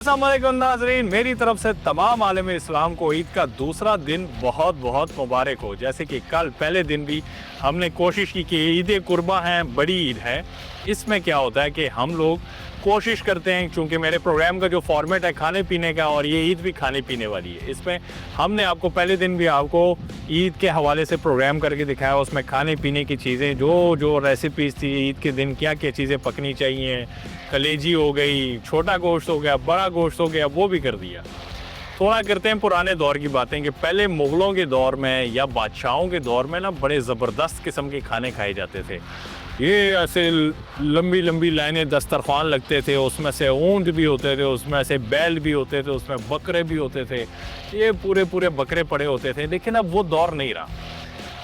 अस्सलामुअलैकुम नाज़रीन, मेरी तरफ से तमाम आलम इस्लाम को ईद का दूसरा दिन बहुत बहुत मुबारक हो। जैसे कि कल पहले दिन भी हमने कोशिश की कि ईद कुर्बा है, बड़ी ईद है। इसमें क्या होता है कि हम लोग कोशिश करते हैं, चूँकि मेरे प्रोग्राम का जो फॉर्मेट है खाने पीने का, और ये ईद भी खाने पीने वाली है। इसमें हमने आपको पहले दिन भी आपको ईद के हवाले से प्रोग्राम करके दिखाया। उसमें खाने पीने की चीज़ें जो रेसिपीज़ थी, ईद के दिन क्या क्या चीज़ें पकनी चाहिए, कलेजी हो गई, छोटा गोश्त हो गया, बड़ा गोश्त हो गया, वो भी कर दिया। थोड़ा करते हैं पुराने दौर की बातें कि पहले मुग़लों के दौर में या बादशाहों के दौर में ना बड़े ज़बरदस्त किस्म के खाने खाए जाते थे। ये ऐसे लंबी लंबी लाइनें दस्तरखान लगते थे, उसमें से ऊँट भी होते थे, उसमें से बैल भी होते थे, उसमें बकरे भी होते थे। ये पूरे पूरे बकरे पड़े होते थे। लेकिन अब वो दौर नहीं रहा।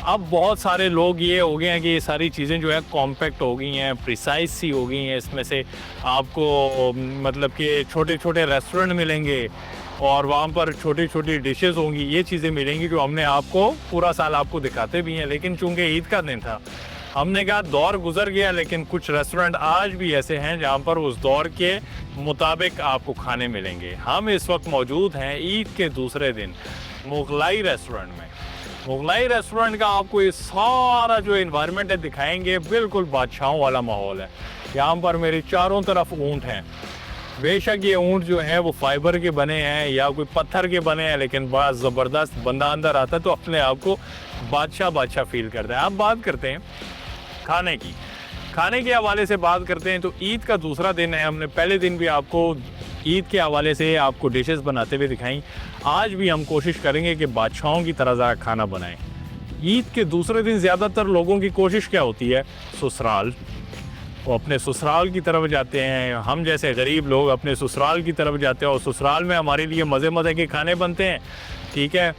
अब बहुत सारे लोग ये हो गए हैं कि ये सारी चीज़ें जो है कॉम्पैक्ट हो गई हैं, प्रिसाइज सी हो गई हैं। इसमें से आपको मतलब कि छोटे छोटे रेस्टोरेंट मिलेंगे और वहाँ पर छोटी छोटी डिशेस होंगी, ये चीज़ें मिलेंगी जो हमने आपको पूरा साल आपको दिखाते भी हैं। लेकिन चूँकि ईद का दिन था, हमने कहा दौर गुजर गया, लेकिन कुछ रेस्टोरेंट आज भी ऐसे हैं जहाँ पर उस दौर के मुताबिक आपको खाने मिलेंगे। हम इस वक्त मौजूद हैं ईद के दूसरे दिन मुगलाई रेस्टोरेंट में। मुगलाई रेस्टोरेंट का आपको ये सारा जो इन्वायरमेंट है दिखाएंगे, बिल्कुल बादशाहों वाला माहौल है। यहाँ पर मेरे चारों तरफ ऊँट हैं। बेशक ये ऊँट जो है वो फाइबर के बने हैं या कोई पत्थर के बने हैं, लेकिन बड़ा ज़बरदस्त। बंदा अंदर आता है तो अपने आप को बादशाह फील करता है। अब बात करते हैं खाने की। खाने के हवाले से बात करते हैं तो ईद का दूसरा दिन है। हमने पहले दिन भी आपको ईद के हवाले से आपको डिशेस बनाते हुए दिखाई। आज भी हम कोशिश करेंगे कि बादशाहों की तरह ज़रा खाना बनाएं। ईद के दूसरे दिन ज़्यादातर लोगों की कोशिश क्या होती है? ससुराल। वो अपने ससुराल की तरफ जाते हैं। हम जैसे गरीब लोग अपने ससुराल की तरफ जाते हैं और ससुराल में हमारे लिए मज़े मज़े के खाने बनते हैं। ठीक है,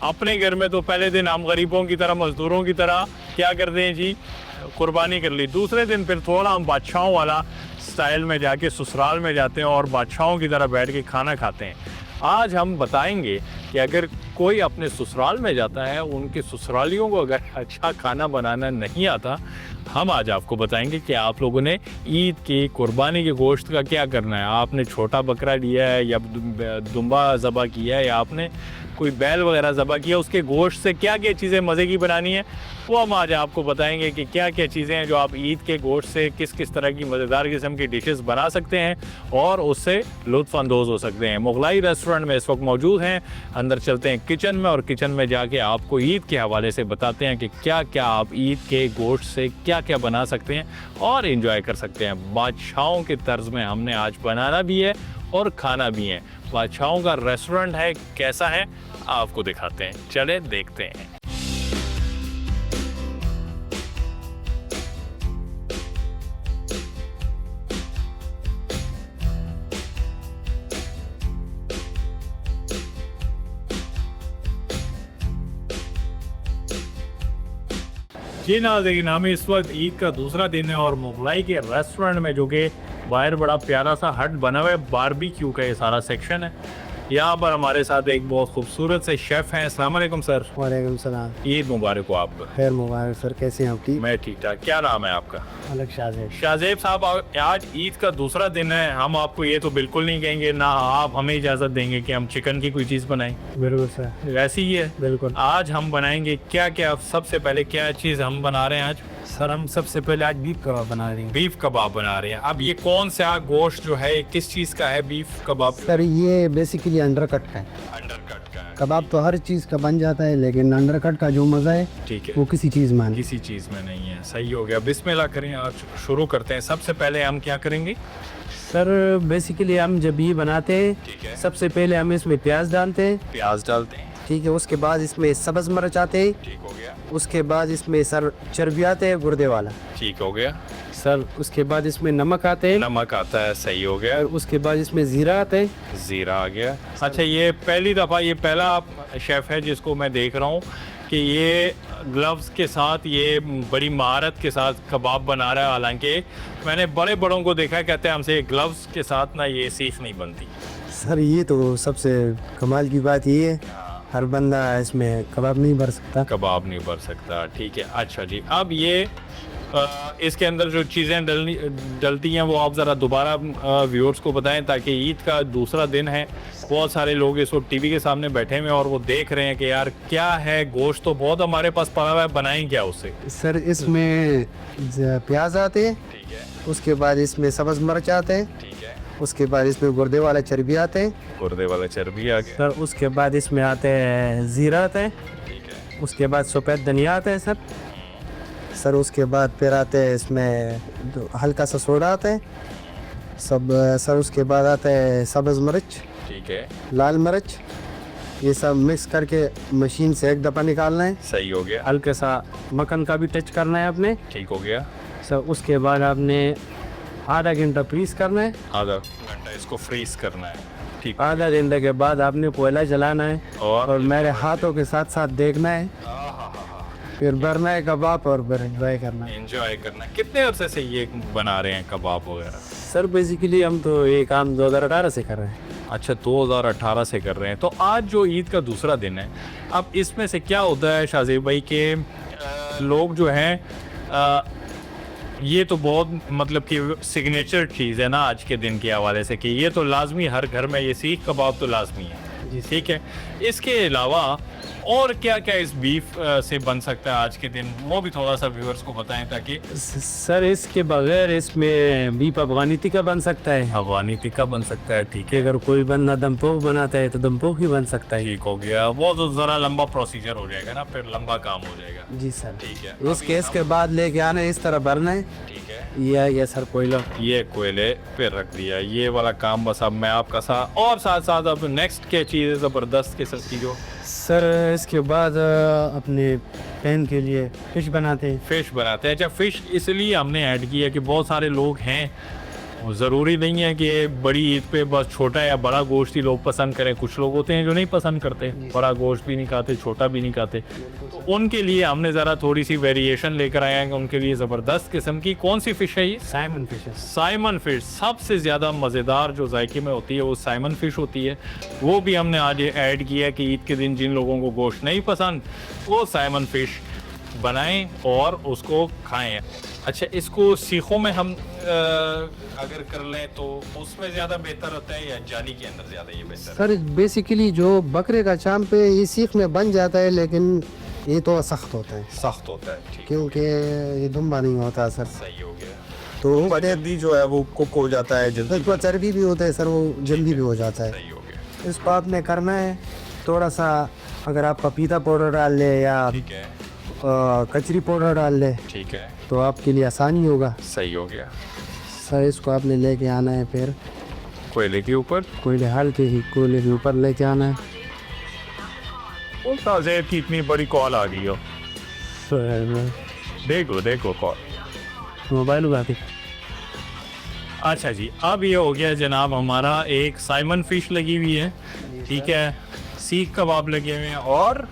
अपने घर में तो पहले दिन हम गरीबों की तरह, मज़दूरों की तरह क्या करते हैं जी, कुर्बानी कर ली। दूसरे दिन फिर थोड़ा हम बादशाहों वाला स्टाइल में जाके ससुराल में जाते हैं और बादशाहों की तरह बैठ के खाना खाते हैं। आज हम बताएंगे कि अगर कोई अपने ससुराल में जाता है, उनके ससुरालियों को अगर अच्छा खाना बनाना नहीं आता, हम आज आपको बताएंगे कि आप लोगों ने ईद की कुर्बानी के गोश्त का क्या करना है। आपने छोटा बकरा लिया है या दुम्बा ज़बा किया है या आपने कोई बैल वगैरह ज़बा किया, उसके गोश्त से क्या क्या चीज़ें मज़े की बनानी है, वो हम आज आपको बताएंगे कि क्या क्या चीज़ें हैं जो आप ईद के गोश्त से किस किस तरह की मज़ेदार किस्म की डिशेस बना सकते हैं और उससे लुत्फ़अंदोज़ हो सकते हैं। मुगलाई रेस्टोरेंट में इस वक्त मौजूद हैं। अंदर चलते हैं किचन में और किचन में जाके आपको ईद के हवाले से बताते हैं कि क्या क्या आप ईद के गोश्त से क्या क्या बना सकते हैं और इंजॉय कर सकते हैं। बादशाहों के तर्ज में हमने आज बनाना भी है और खाना भी है। बादशाहों का रेस्टोरेंट है, कैसा है आपको दिखाते हैं, चले देखते हैं। जी नाज़रीन, हम इस वक्त ईद का दूसरा दिन है और मुगलाई के रेस्टोरेंट में, जो कि बाहर बड़ा प्यारा सा हट बना हुआ है, बारबेक्यू का ये सारा सेक्शन है। यहाँ पर हमारे साथ एक बहुत खूबसूरत से शेफ़ हैं। अस्सलाम वालेकुम सर। वालेकुम सलाम। ईद मुबारक हो आपको। खैर मुबारक सर, कैसे हैं आप? ठीक। मैं ठीक ठाक। क्या नाम है आपका? अलग शाहजेब। शाहजेब साहब, आज ईद का दूसरा दिन है। हम आपको ये तो बिल्कुल नहीं कहेंगे, ना आप हमें इजाज़त देंगे कि हम चिकन की कोई चीज़ बनाएं। बिल्कुल सर, वैसे ही है। बिल्कुल। आज हम बनाएंगे क्या क्या? सबसे पहले क्या चीज़ हम बना रहे हैं आज? सर हम सबसे पहले आज बीफ कबाब बना रहे हैं। बीफ कबाब बना रहे हैं। अब ये कौन सा गोश्त जो है, किस चीज़ का है बीफ कबाब? सर ये बेसिकली अंडरकट का है। अंडरकट का है। कबाब तो हर चीज़ का बन जाता है, लेकिन अंडरकट का जो मज़ा है ठीक है, वो किसी चीज़ में नहीं। किसी चीज़ में नहीं है। सही हो गया। बिस्मिल्लाह करें, आज शुरू करते हैं। सबसे पहले हम क्या करेंगे? सर बेसिकली हम जब ये बनाते हैं, ठीक है, सबसे पहले हम इसमें प्याज डालते हैं। प्याज डालते हैं। ठीक है, उसके बाद इसमें सब्ज़ मिर्च आते हैं। ठीक हो गया। उसके बाद इसमें सर चर्बी आते हैं, गुर्दे वाला। ठीक हो गया। सर उसके बाद इसमें नमक आते हैं। नमक आता है। सही हो गया। और उसके बाद इसमें ज़ीरा आता है। ज़ीरा आ गया। अच्छा, ये पहली दफ़ा, ये पहला शेफ़ है जिसको मैं देख रहा हूँ कि ये ग्लव्स के साथ, ये बड़ी महारत के साथ कबाब बना रहा है। हालांकि मैंने बड़े बड़ों को देखा है, कहते हैं हमसे ग्लव्स के साथ ना ये सीख नहीं बनती। सर ये तो सबसे कमाल की बात ये है, हर बंदा इसमें कबाब नहीं भर सकता। कबाब नहीं भर सकता। ठीक है। अच्छा जी, अब ये इसके अंदर जो चीज़ें डलती हैं वो आप ज़रा दोबारा व्यूअर्स को बताएं, ताकि ईद का दूसरा दिन है, बहुत सारे लोग इस वक्त टीवी के सामने बैठे हुए हैं और वो देख रहे हैं कि यार क्या है, गोश्त तो बहुत हमारे पास पड़ा हुआ है, बनाएं क्या उससे। सर इसमें प्याज आते हैं, ठीक है, उसके बाद इसमें सब्ज़ मिर्च आते हैं, ठीक है, उसके बाद इसमें गुर्दे वाला चर्बी आते हैं, गुर्दे वाला चर्बी आ गया, सर उसके बाद इसमें आते हैं ज़ीरा आते हैं, ठीक है, उसके बाद सफ़ेद धनिया आता है सर उसके बाद फिर आते हैं इसमें हल्का सा सोडा आता है सर उसके बाद आता है सब्ज़ मिर्च, ठीक है, लाल मिर्च, ये सब मिक्स करके मशीन से एक दफ़ा निकालना है। सही हो गया, हल्के सा मक्खन का भी टच करना है आपने ठीक हो गया। सर। उसके बाद आपने आधा घंटा फ्रीज करना है, आधा घंटा इसको फ्रीज करना है, ठीक, आधा घंटे के बाद आपने कोयला जलाना है और मेरे हाथों के साथ साथ देखना है, फिर भरना है कबाब और फिर एंजॉय करना है। एंजॉय करना है। कितने अरसे से ये बना रहे हैं कबाब वगैरह? सर बेसिकली हम तो ये काम 2018 से कर रहे हैं। अच्छा, 2018 से कर रहे हैं। तो आज जो ईद का दूसरा दिन है, अब इसमें से क्या होता है शाहज़ेब भाई के लोग जो हैं ये तो बहुत मतलब कि सिग्नेचर चीज़ है ना आज के दिन के हवाले से, कि ये तो लाजमी हर घर में ये सीख कबाब तो लाजमी है जी, ठीक है। इसके अलावा और क्या क्या इस बीफ से बन सकता है आज के दिन, वो भी थोड़ा सा व्यूअर्स को बताएं ताकि। सर इसके बगैर इसमें बीफ अफगानी टिक्का बन सकता है, अफगानी टिक्का बन सकता है, ठीक है। अगर कोई बंदा दम पोह बनाता है तो दम पोह ही बन सकता है। ठीक हो गया, वो तो ज़रा लंबा प्रोसीजर हो जाएगा ना, फिर लंबा काम हो जाएगा। जी सर, ठीक है। इसके बाद लेके आना है, इस तरह भरना है, ठीक है। ये सर कोयला, ये कोयले पे रख दिया, ये वाला काम बस अब मैं आपका साथ, और साथ साथ अब नेक्स्ट क्या चीज़ है ज़बरदस्त के साथ की जो सर इसके बाद अपने पैन के लिए फिश बनाते हैं। फ़िश बनाते हैं। अच्छा, फ़िश इसलिए हमने ऐड किया कि बहुत सारे लोग हैं, ज़रूरी नहीं है कि बड़ी ईद पे बस छोटा या बड़ा गोश्त ही लोग पसंद करें। कुछ लोग होते हैं जो नहीं पसंद करते, बड़ा गोश्त भी नहीं खाते, छोटा भी नहीं खाते, तो उनके लिए हमने ज़रा थोड़ी सी वेरिएशन लेकर आए हैं उनके लिए ज़बरदस्त किस्म की। कौन सी फ़िश है ये? साइमन फिश है। साइमन फ़िश सबसे ज़्यादा मज़ेदार जो जायके में होती है वो साइमन फ़िश होती है, वो भी हमने आज ऐड किया कि ईद के दिन जिन लोगों को गोश्त नहीं पसंद वो साइमन फ़िश बनाएं और उसको खाएं। अच्छा, इसको सीखों में हम अगर कर लें तो उसमें ज़्यादा बेहतर होता है या जाली के अंदर ज़्यादा ये बेहतर है? सर बेसिकली जो बकरे का चाम पे ये सीख में बन जाता है, लेकिन ये तो सख्त होता है, सख्त होता है, ठीक, क्योंकि ये दुम्बा नहीं होता सर। सही हो गया। तो जल्दी जो है वो कुक हो जाता है, जल्दी इसमें चर्बी भी होता है सर, वो जल्दी भी हो जाता है। सही हो गया, इसको आपने करना है थोड़ा सा, अगर आप पपीता पाउडर डाल ले या ठीक है, कचरी पाउडर डाल ले ठीक है, तो आपके लिए आसानी होगा। सही हो गया। सर इसको आपने लेके आना है, फिर कोयले के ऊपर, कोयले हल्के ही कोयले के ऊपर लेके आना है। वो ताज़ेब की इतनी बड़ी कॉल आ गई हो, देखो देखो कॉल, मोबाइल उगा के। अच्छा जी, अब ये हो गया जनाब, हमारा एक साइमन फ़िश लगी हुई है, ठीक है, सीख कबाब लगे हुए हैं और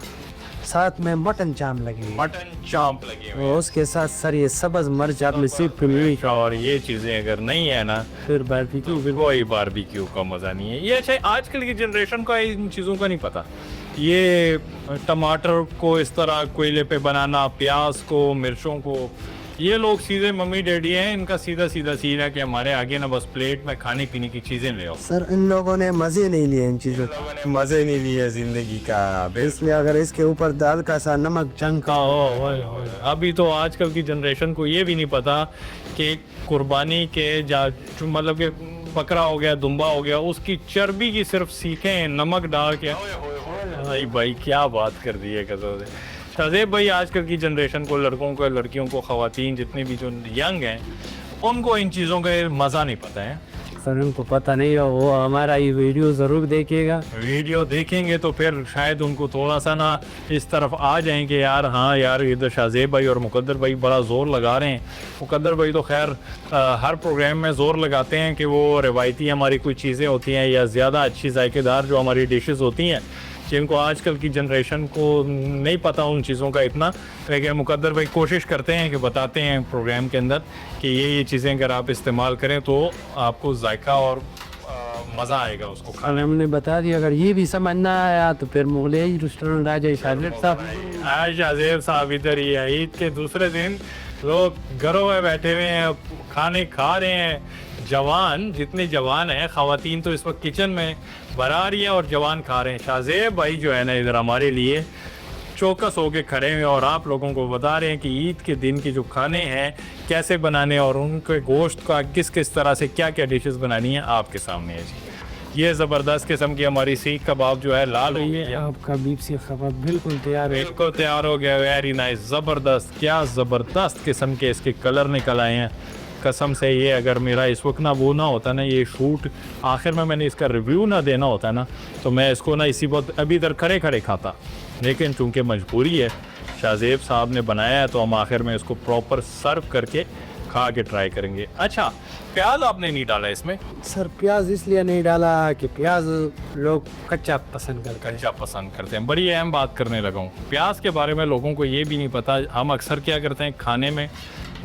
साथ में मटन चाम लगी हुई है। मटन चांप लगे हुए हैं। और उसके साथ सर ये सब्ज़ मिर्च आपने सिर्फ मिर्च और ये चीज़ें अगर नहीं है ना, फिर बारबेक्यू, फिर कोई बारबेक्यू का मज़ा नहीं है। ये अच्छा, आजकल की जनरेशन को इन चीज़ों का नहीं पता। ये टमाटर को इस तरह कोयले पे बनाना, प्याज को, मिर्चों को, ये लोग सीधे मम्मी डैडी हैं, इनका सीधा सीधा सीन है कि हमारे आगे ना बस प्लेट में खाने पीने की चीज़ें ले आओ। सर इन लोगों ने मज़े नहीं लिए इन चीज़ों के, लोगों ने मज़े नहीं लिए ज़िंदगी का। इसलिए अगर इसके ऊपर दाल का सा नमक चंका हो। अभी तो आजकल की जनरेशन को ये भी नहीं पता कि कुर्बानी के मतलब कि बकरा हो गया, दुम्बा हो गया, उसकी चर्बी की सिर्फ सीखें नमक डाल के। भाई क्या बात कर दी है कसम से। शाहज़ेब भाई, आजकल की जनरेशन को, लड़कों को, लड़कियों को, ख़वातीन जितने भी जो यंग हैं, उनको इन चीज़ों का मज़ा नहीं पता है। सर उनको पता नहीं है, वो हमारा ये वीडियो ज़रूर देखेगा। वीडियो देखेंगे तो फिर शायद उनको थोड़ा सा ना इस तरफ आ जाएंगे, यार हाँ यार इधर शाहज़ेब भाई और मुकद्दर भाई बड़ा ज़ोर लगा रहे हैं। मुकद्दर भाई तो खैर हर प्रोग्राम में ज़ोर लगाते हैं कि वो रिवायती हमारी कोई चीज़ें होती हैं या ज़्यादा अच्छी जायकेदार जो हमारी डिशेस होती हैं, जिनको आजकल की जनरेशन को नहीं पता उन चीज़ों का इतना, लेकिन मुकद्दर भाई कोशिश करते हैं कि बताते हैं प्रोग्राम के अंदर कि ये चीज़ें अगर आप इस्तेमाल करें तो आपको जायका और मज़ा आएगा उसको खाने। हमने बता दिया, अगर ये भी समझ ना आया तो फिर मुगलई रेस्टोरेंट आ जाए शाहज़ेब साहब। आज शाहज़ेब साहब इधर ही है। ईद के दूसरे दिन लोग घरों में बैठे हुए हैं, खाने खा रहे हैं। जवान जितने जवान हैं, ख़वातीन तो इस वक्त किचन में बना रही हैं और जवान खा रहे हैं। शाहज़ेब भाई जो है ना इधर हमारे लिए चौकस होके खड़े हैं और आप लोगों को बता रहे हैं कि ईद के दिन के जो खाने हैं कैसे बनाने और उनके गोश्त का किस किस तरह से क्या क्या डिशेस बनानी है आपके सामने है जी। ये ज़बरदस्त किस्म की हमारी सीख कबाब जो है लाल हो गई है। आपका बीफ सीख कबाब बिल्कुल तैयार है। बिल्कुल तैयार हो गया, वेरी नाइस, ज़बरदस्त। क्या ज़बरदस्त किस्म के इसके कलर निकल आए हैं कसम से। ये अगर मेरा इस वक्त ना वो ना होता ना, ये शूट आखिर में मैंने इसका रिव्यू ना देना होता ना, तो मैं इसको ना इसी वक्त अभी इधर खड़े खड़े खाता। लेकिन चूंकि मजबूरी है, शाहज़ेब साहब ने बनाया है, तो हम आखिर में इसको प्रॉपर सर्व करके खा के ट्राई करेंगे। अच्छा, प्याज आपने नहीं डाला इसमें? सर प्याज इसलिए नहीं डाला कि प्याज लोग कच्चा पसंद करते हैं। कच्चा पसंद करते हैं। बड़ी अहम बात करने लगा हूँ प्याज के बारे में, लोगों को ये भी नहीं पता। हम अक्सर क्या करते हैं खाने में,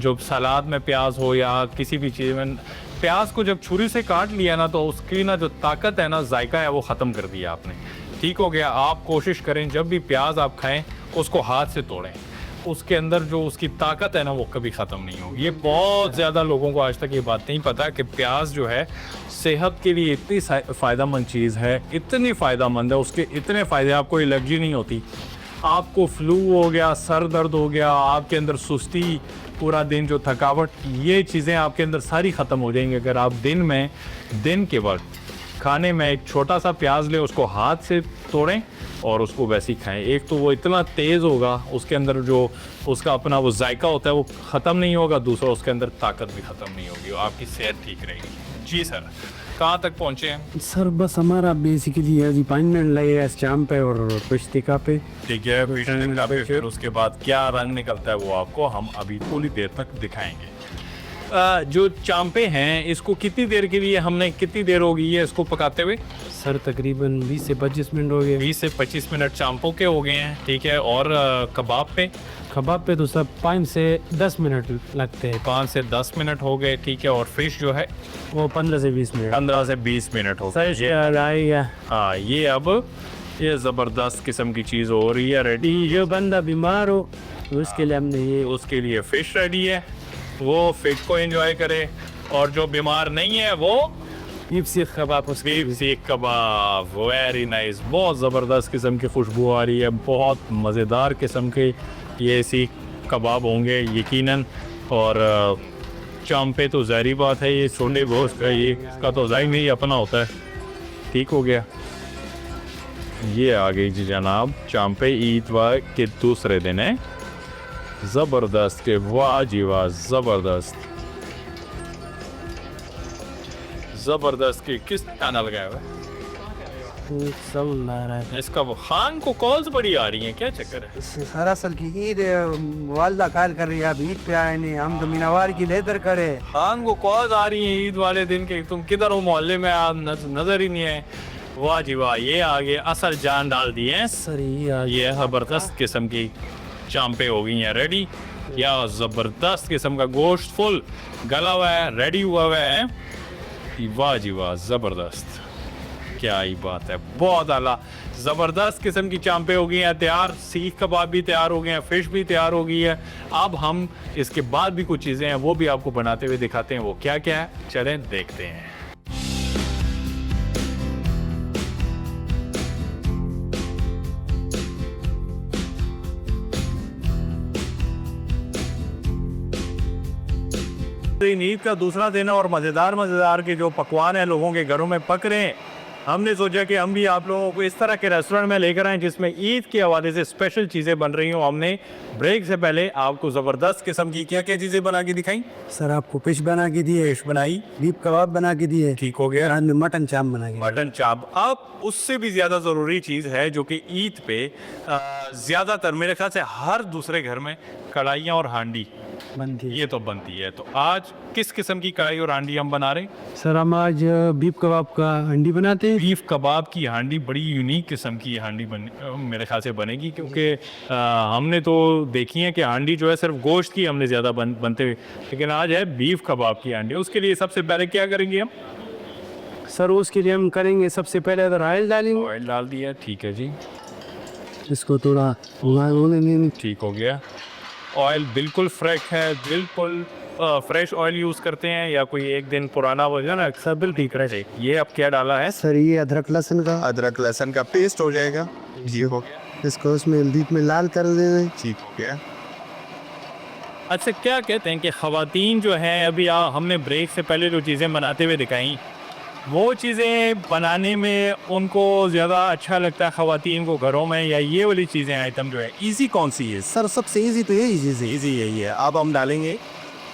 जो सलाद में प्याज हो या किसी भी चीज़ में, प्याज को जब छुरी से काट लिया ना तो उसकी ना जो ताकत है ना, जायका है, वो ख़त्म कर दिया आपने। ठीक हो गया। आप कोशिश करें जब भी प्याज आप खाएं उसको हाथ से तोड़ें, उसके अंदर जो उसकी ताकत है ना वो कभी ख़त्म नहीं होगी। ये बहुत ज़्यादा लोगों को आज तक ये बात नहीं पता कि प्याज जो है सेहत के लिए इतनी फ़ायदेमंद चीज़ है, इतनी फ़ायदेमंद है, उसके इतने फ़ायदे, आपको एलर्जी नहीं होती, आपको फ्लू हो गया, सर दर्द हो गया, आपके अंदर सुस्ती, पूरा दिन जो थकावट, ये चीज़ें आपके अंदर सारी ख़त्म हो जाएंगी अगर आप दिन के वक्त खाने में एक छोटा सा प्याज ले, उसको हाथ से तोड़ें और उसको वैसे ही खाएं। एक तो वो इतना तेज़ होगा, उसके अंदर जो उसका अपना वो जायका होता है वो ख़त्म नहीं होगा, दूसरा उसके अंदर ताकत भी ख़त्म नहीं होगी और आपकी सेहत ठीक रहेगी। जी सर, कहाँ तक पहुँचे हैं? सर बस हमारा बेसिकली अपॉइंटमेंट लगेगा इस चाम पे और पुश्तिका पे। ठीक है, फिर उसके बाद क्या रंग निकलता है वो आपको हम अभी थोड़ी देर तक दिखाएंगे। जो चांपे हैं इसको कितनी देर के लिए हमने, कितनी देर हो गई है इसको पकाते हुए? सर तकरीबन 20 से 25 मिनट हो गए। 20 से 25 मिनट चांपों के हो गए हैं। ठीक है, और कबाब पे तो सब 5 से 10 मिनट लगते हैं। 5 से 10 मिनट हो गए। ठीक है, और फिश जो है वो 15 से 20 मिनट। 15 से 20 मिनट हो गए। हाँ, ये अब ये ज़बरदस्त किस्म की चीज़ हो रही है रेडी। जो बंदा बीमार हो उसके लिए हमने ये उसके लिए फ़िश रेडी है, वो फिश को एंजॉय करे, और जो बीमार नहीं है वो बीफ सीख कबाब, उसके बीफ सीख कबाब। वेरी नाइस, बहुत ज़बरदस्त किस्म की खुशबू आ रही है, बहुत मज़ेदार किस्म के ये सीख कबाब होंगे यकीनन। और चांपे तो ज़ाहिर बात है, ये छोले गोश्त का, ये इसका तो ज़ाहिर नहीं अपना होता है। ठीक हो गया, ये आ गई जी जनाब चांपे, ईद के दूसरे दिन है। ज़बरदस्त के, वाह जी वाह, ज़बरदस्त के। किस गाना लगाया हुआ है सब ला रहा है इसका? वो खान को कॉल्स बड़ी आ रही हैं, क्या चक्कर है? सर असल की ईद वालदा कॉल कर रही है, अब ईद पे आए नहीं, हम तो मीनावार की लेदर करे। खान को कॉल्स आ रही हैं ईद वाले दिन के, तुम किधर हो, मोहल्ले में आप नजर ही नहीं है। वाह जी वाह, ये आगे असल जान डाल दी है सर। ये ज़बरदस्त किस्म की चांपे हो गई हैं रेडी। क्या ज़बरदस्त किस्म का गोश्त फुल गला हुआ है, रेडी हुआ हुआ है। वाह जी वाह, ज़बरदस्त, क्या ही बात है, बहुत आला। ज़बरदस्त किस्म की चांपे हो गई हैं तैयार, सीख कबाब भी तैयार हो गए हैं, फ़िश भी तैयार हो गई है। अब हम इसके बाद भी कुछ चीज़ें हैं वो भी आपको बनाते हुए दिखाते हैं, वो क्या क्या है, चलें देखते हैं। ईद का दूसरा दिन है और मज़ेदार के जो पकवान हैं लोगों के घरों में पक रहे हैं। हमने सोचा कि हम भी आप लोगों को इस तरह के रेस्टोरेंट में लेकर आएँ जिसमें ईद के हवाले से स्पेशल चीज़ें बन रही हों। हमने ब्रेक से पहले आपको ज़बरदस्त किस्म की क्या क्या चीज़ें बना के दिखाई? सर आपको फिश बना के दिए, फिश बनाई, बीफ कबाब बना के दिए, ठीक हो गया, रात में मटन चाप बना के। मटन चाप। अब उससे भी ज़्यादा ज़रूरी चीज़ है जो कि ईद पे ज़्यादातर मेरे ख्याल से हर दूसरे घर में कढ़ाइयाँ और हांडी बनती है। ये तो बनती है। तो आज किस किस्म की कढ़ाई और हांडी हम बना रहे हैं? सर हम आज बीफ कबाब का हांडी बनाते हैं। बीफ कबाब की हांडी बड़ी यूनिक किस्म की हांडी मेरे ख्याल से बनेगी, क्योंकि हमने तो देखी है कि हांडी जो है सिर्फ गोश्त की हमने ज़्यादा बनते हुए, लेकिन आज है बीफ कबाब की हांडी। उसके लिए सबसे पहले क्या करेंगे हम? सर उसके लिए हम करेंगे सबसे पहले अगर ऑयल डालेंगे। ऑयल डाल दिया, ठीक है जी, इसको थोड़ा होने देंगे। ठीक हो गया। ऑयल बिल्कुल फ्रेश है, बिल्कुल फ्रेश ऑयल यूज़ करते हैं या कोई एक दिन पुराना वर्जन है? सब बिल्कुल ठीक रहे। ये अब क्या डाला है? सर ये अदरक लहसुन का, अदरक लहसुन का पेस्ट हो जाएगा। जी हो गया, इसको उसमें बीच में लाल कर देना है। ठीक हो गया। अच्छा, क्या कहते हैं कि ख़वातीन जो हैं, अभी हमने ब्रेक से पहले जो चीज़ें बनाते हुए दिखाई, वो चीज़ें बनाने में उनको ज़्यादा अच्छा लगता है ख़वातीन को घरों में, या ये वाली चीज़ें आइटम जो है? इजी कौन सी है? सर सबसे इजी तो यही चीज़ है। इजी यही है। अब हम डालेंगे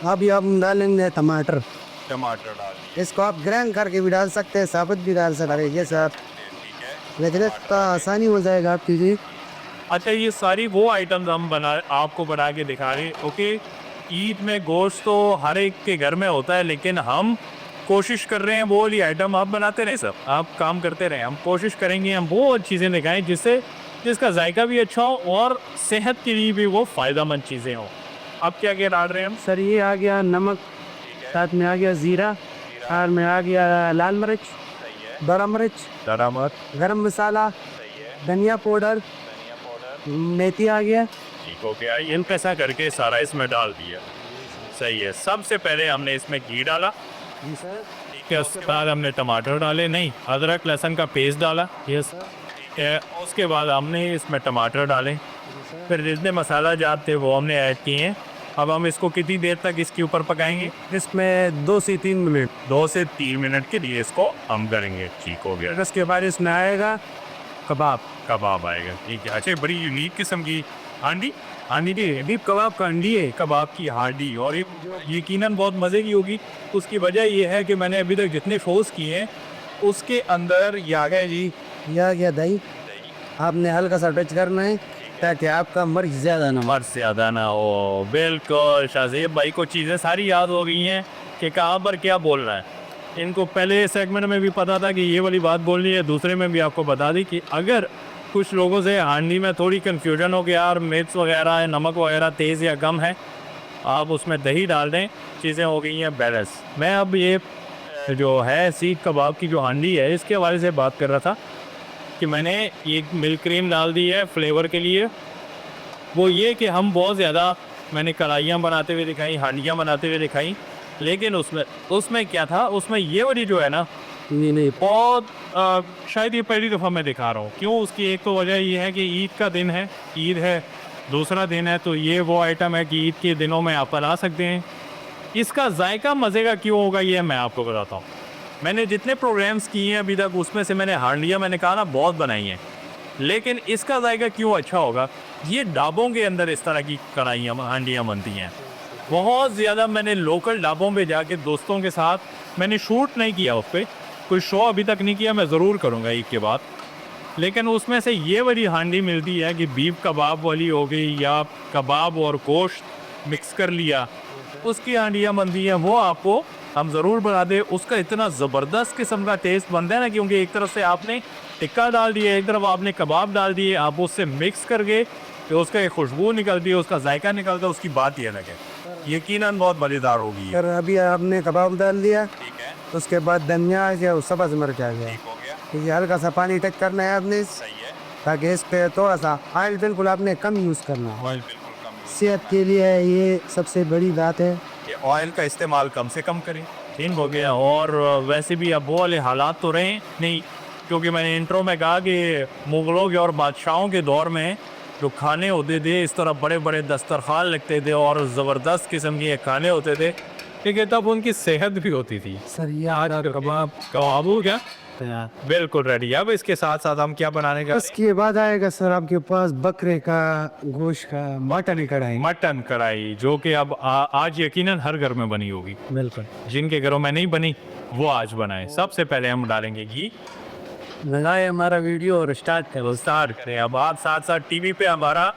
अभी हम डालेंगे टमाटर। टमाटर डाल इसको आप ग्राइंड करके भी डाल सकते हैं, साबुत भी डाल सकते हैं, ये सब, लेकिन इसका आसानी हो जाएगा आपकी जी। अच्छा, ये सारी वो आइटम्स हम आपको बना के दिखा रहे हैं। ओके, ईद में गोश्त तो हर एक के घर में होता है, लेकिन हम कोशिश कर रहे हैं वो वाली आइटम आप बनाते रहे, सब आप काम करते रहें, हम कोशिश करेंगे हम वो चीज़ें दिखाएं जिसका जायका भी अच्छा हो और सेहत के लिए भी वो फ़ायदेमंद चीज़ें हों। अब क्या क्या डाल रहे हैं हम? सर ये आ गया नमक, साथ में आ गया ज़ीरा, और में आ गया लाल मिर्च, बड़ा मिर्च, गरम मसाला, धनिया पाउडर, मेथी आ गया। ठीक हो गया। इनको ऐसा करके सारा इसमें डाल दिया। सही है। सबसे पहले हमने इसमें घी डाला, जी सर। ठीक है। उसके बाद हमने टमाटर डाले, नहीं, अदरक लहसुन का पेस्ट डाला। Yes sir. ठीक है। उसके बाद हमने इसमें टमाटर डाले, फिर जितने मसाला जात थे वो हमने ऐड किए हैं। अब हम इसको कितनी देर तक इसके ऊपर पकाएंगे? इसमें 2 से 3 मिनट। 2 से 3 मिनट के लिए इसको हम करेंगे। ठीक हो गया। उसके बाद इसमें आएगा कबाब आएगा। ठीक है। अच्छा, बड़ी यूनिक किस्म की हांडी बीफ कबाब का हांडी है, कबाब की हांडी, और ये यकीनन बहुत मज़े की होगी। उसकी वजह ये है कि मैंने अभी तक जितने शोज़ किए हैं उसके अंदर ये आ गया जी, ये आ गया दही। आपने हल्का सा टच करना है ताकि आपका मर्च ज़्यादा ना हो। मर्च ज़्यादा ना हो। बिल्कुल, शाहज़ेब भाई को चीज़ें सारी याद हो गई हैं कि कहाँ पर क्या बोल रहा है। इनको पहले सेगमेंट में भी पता था कि ये वाली बात बोलनी है, दूसरे में भी आपको बता दी कि अगर कुछ लोगों से हांडी में थोड़ी कन्फ्यूजन हो गया और मिर्च वगैरह है, नमक वगैरह तेज़ या कम है, आप उसमें दही डाल दें, चीज़ें हो गई हैं बैलेंस। मैं अब ये जो है सीख कबाब की जो हांडी है इसके हवाले से बात कर रहा था कि मैंने एक मिल्क क्रीम डाल दी है फ्लेवर के लिए। वो ये कि हम बहुत ज़्यादा, मैंने कढ़ाइयाँ बनाते हुए दिखाई, हांडियाँ बनाते हुए दिखाई, लेकिन उसमें क्या था, उसमें ये वाली जो है ना, नहीं बहुत शायद ये पहली दफ़ा मैं दिखा रहा हूँ। क्यों? उसकी एक तो वजह ये है कि ईद का दिन है, ईद है, दूसरा दिन है, तो ये वो आइटम है कि ईद के दिनों में आप बना सकते हैं। इसका जायका मज़े का क्यों होगा ये मैं आपको बताता हूँ। मैंने जितने प्रोग्राम्स किए हैं अभी तक उसमें से मैंने हांडियाँ, मैंने कहा ना, बहुत बनाई हैं, लेकिन इसका जायका क्यों अच्छा होगा, ये ढाबों के अंदर इस तरह की कढ़ाइयाँ हांडियाँ बनती हैं। बहुत ज़्यादा मैंने लोकल ढाबों पे जाके दोस्तों के साथ, मैंने शूट नहीं किया उस पर, कोई शो अभी तक नहीं किया, मैं ज़रूर करूँगा ईद के बाद, लेकिन उसमें से ये वाली हांडी मिलती है कि बीफ कबाब वाली हो गई या कबाब और गोश्त मिक्स कर लिया, उसकी हांडियाँ बनती हैं। वो आपको हम ज़रूर बना दें। उसका इतना ज़बरदस्त किस्म का टेस्ट बनता है ना, क्योंकि एक तरफ से आपने टिक्का डाल दिया, एक तरफ आपने कबाब डाल दिए, आप उससे मिक्स करके तो उसका एक खुशबू निकलती है, उसका जायका निकलता है, उसकी बात ही अलग है। यकीनन बहुत मज़ेदार होगी। सर अभी आपने कबाब डाल दिया, ठीक है, उसके बाद धनिया आ गया, सब्ज़ मिर्च आ गया। हो गया, ठीक है, हल्का सा पानी टच करना है आपने, सही है। ताकि इस पे थोड़ा सा ऑयल बिल्कुल आपने कम यूज़ करना है। ऑयल बिल्कुल कम, सेहत के लिए ये सबसे बड़ी बात है। ये ऑयल का इस्तेमाल कम से कम करें। ठीक हो गया। और वैसे भी अब वो वाले हालात तो रहे नहीं, क्योंकि मैंने इंट्रो में कहा कि मुग़लों के और बादशाहों के दौर में जो खाने होते थे, इस तरह बड़े बड़े दस्तरखान लगते थे और ज़बरदस्त किस्म के खाने होते थे, ठीक है, तब उनकी सेहत भी होती थी। सर ये आज कबाब हो गया बिल्कुल रेडी। अब इसके साथ साथ हम क्या बनाने का? उसके बाद आएगा सर आपके पास बकरे का गोश्त का मटन कढ़ाई। मटन कढ़ाई, जो कि अब आज यकीनन हर घर में बनी होगी। बिल्कुल। जिनके घरों में नहीं बनी वो आज बनाए। सबसे पहले हम डालेंगे घी। लगाए हमारा वीडियो और स्टार्ट करें। अब आप साथ साथ टीवी पे हमारा